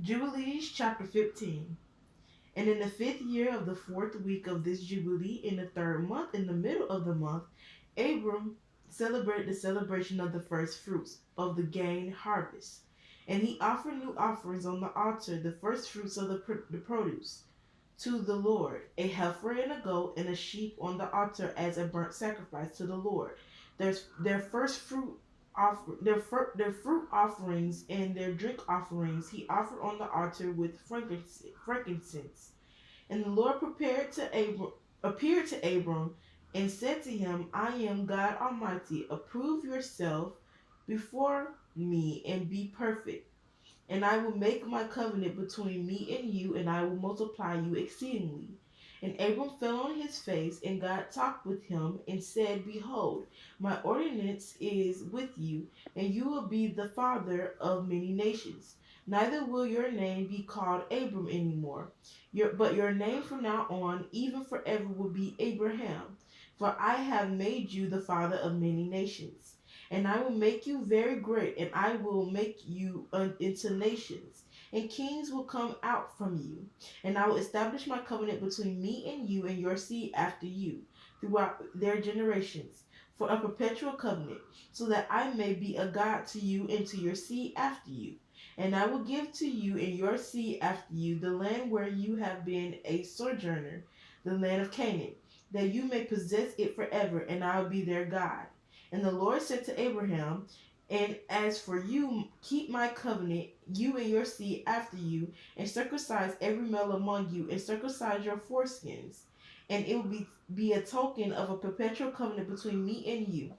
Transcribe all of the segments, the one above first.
Jubilees chapter 15. And in the 5th year of the 4th week of this Jubilee, in the 3rd month, in the middle of the month, Abram celebrated the celebration of the first fruits of the gain harvest. And he offered new offerings on the altar, the first fruits of the produce, to the Lord, a heifer and a goat and a sheep on the altar as a burnt sacrifice to the Lord. Their first fruit their fruit offerings and their drink offerings he offered on the altar with frankincense. And the Lord appeared to Abram and said to him, I am God Almighty. Approve yourself before me and be perfect. And I will make my covenant between me and you, and I will multiply you exceedingly. And Abram fell on his face, and God talked with him and said, Behold, my ordinance is with you, and you will be the father of many nations. Neither will your name be called Abram anymore, but your name from now on, even forever, will be Abraham. For I have made you the father of many nations. And I will make you very great, and I will make you into nations, and kings will come out from you. And I will establish my covenant between me and you and your seed after you, throughout their generations, for a perpetual covenant, so that I may be a God to you and to your seed after you. And I will give to you and your seed after you the land where you have been a sojourner, the land of Canaan, that you may possess it forever, and I will be their God. And the Lord said to Abraham, And as for you, keep my covenant, you and your seed after you, and circumcise every male among you, and circumcise your foreskins. And it will be a token of a perpetual covenant between me and you.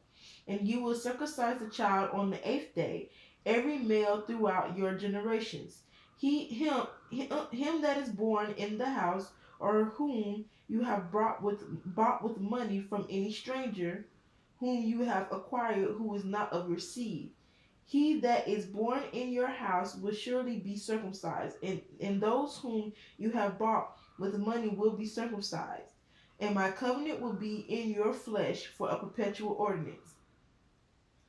And you will circumcise the child on the 8th day, every male throughout your generations. Him that is born in the house, or whom you have bought with money from any stranger, whom you have acquired, who is not of your seed. He that is born in your house will surely be circumcised, and those whom you have bought with money will be circumcised. And my covenant will be in your flesh for a perpetual ordinance.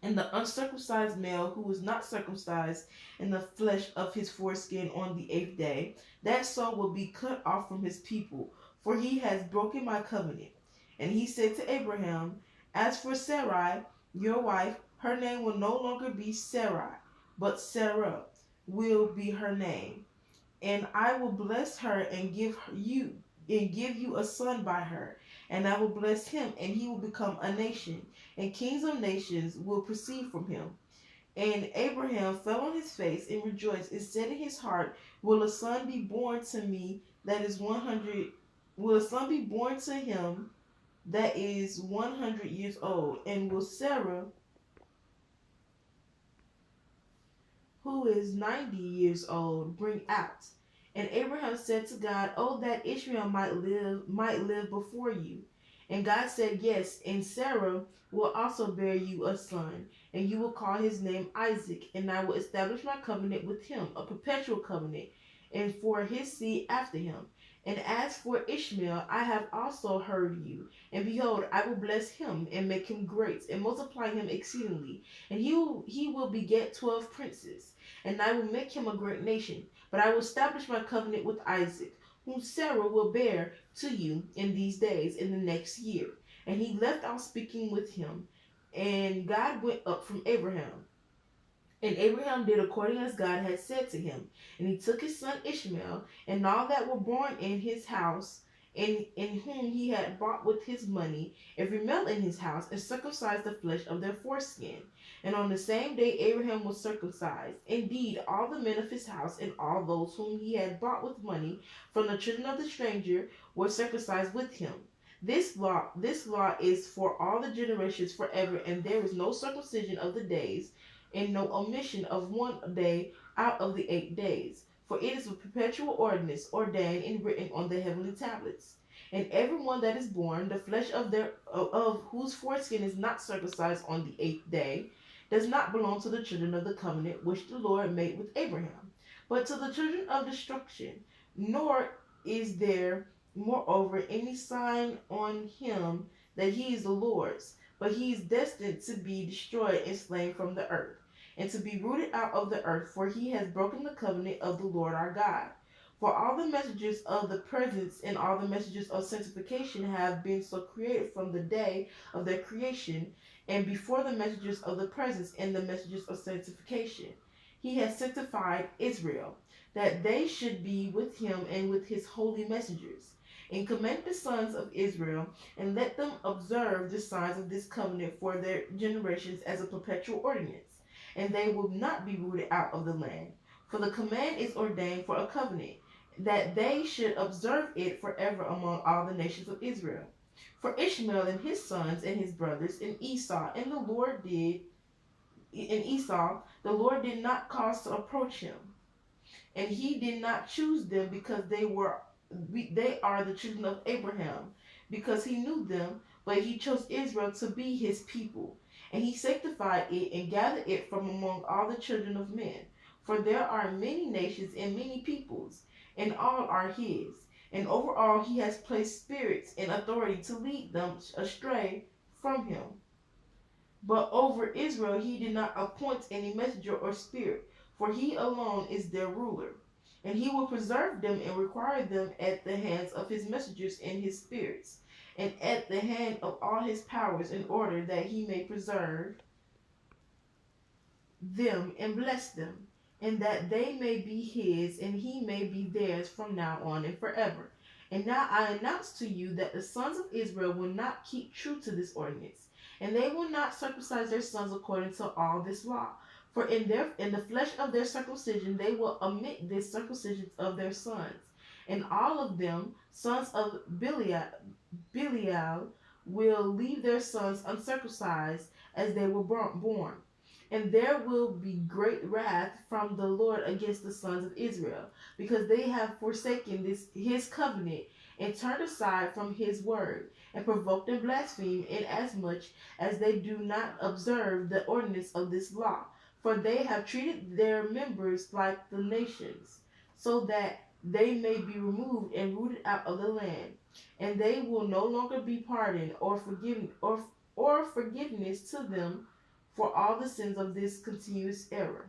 And the uncircumcised male who is not circumcised in the flesh of his foreskin on the 8th day, that soul will be cut off from his people, for he has broken my covenant. And he said to Abraham, As for Sarai, your wife, her name will no longer be Sarai, but Sarah will be her name. And I will bless her and give you a son by her. And I will bless him, and he will become a nation, and kings of nations will proceed from him. And Abraham fell on his face and rejoiced, and said in his heart, Will a son be born to me that is 100? Will a son be born to him that is 100 years old? And will Sarah, who is 90 years old, bring out? And Abraham said to God, Oh, that Ishmael might live before you. And God said, Yes, and Sarah will also bear you a son, and you will call his name Isaac, and I will establish my covenant with him, a perpetual covenant, and for his seed after him. And as for Ishmael, I have also heard you. And behold, I will bless him, and make him great, and multiply him exceedingly. And he will beget 12 princes, and I will make him a great nation. But I will establish my covenant with Isaac, whom Sarah will bear to you in these days, in the next year. And he left off speaking with him, and God went up from Abraham. And Abraham did according as God had said to him. And he took his son Ishmael, and all that were born in his house, and in whom he had bought with his money, every male in his house, and circumcised the flesh of their foreskin. And on the same day Abraham was circumcised. Indeed, all the men of his house, and all those whom he had bought with money from the children of the stranger, were circumcised with him. This law is for all the generations forever, and there is no circumcision of the days, and no omission of one day out of the 8 days. For it is a perpetual ordinance, ordained and written on the heavenly tablets. And everyone that is born, the flesh of whose foreskin is not circumcised on the 8th day, does not belong to the children of the covenant which the Lord made with Abraham, but to the children of destruction. Nor is there, moreover, any sign on him that he is the Lord's, but he is destined to be destroyed and slain from the earth. and to be rooted out of the earth, for he has broken the covenant of the Lord our God. For all the messages of the presence and all the messages of sanctification have been so created from the day of their creation, and before the messages of the presence and the messages of sanctification. He has sanctified Israel, that they should be with him and with his holy messengers. And command the sons of Israel, and let them observe the signs of this covenant for their generations as a perpetual ordinance, and they will not be rooted out of the land. For the command is ordained for a covenant, that they should observe it forever among all the nations of Israel. For Ishmael and his sons and his brothers, and Esau, the Lord did not cause to approach him, and he did not choose them because they are the children of Abraham, because he knew them, but he chose Israel to be his people, and he sanctified it and gathered it from among all the children of men. For there are many nations and many peoples, and all are his. And over all he has placed spirits in authority to lead them astray from him. But over Israel he did not appoint any messenger or spirit, for he alone is their ruler. And he will preserve them and require them at the hands of his messengers and his spirits, and at the hand of all his powers, in order that he may preserve them and bless them, and that they may be his, and he may be theirs from now on and forever. And now I announce to you that the sons of Israel will not keep true to this ordinance, and they will not circumcise their sons according to all this law. For in the flesh of their circumcision they will omit this circumcision of their sons, and all of them, sons of Belial, will leave their sons uncircumcised as they were born. And there will be great wrath from the Lord against the sons of Israel, because they have forsaken his covenant, and turned aside from his word, and provoked and blasphemed, inasmuch as they do not observe the ordinance of this law. For they have treated their members like the nations, so that they may be removed and rooted out of the land, and they will no longer be pardoned or forgiveness to them for all the sins of this continuous error.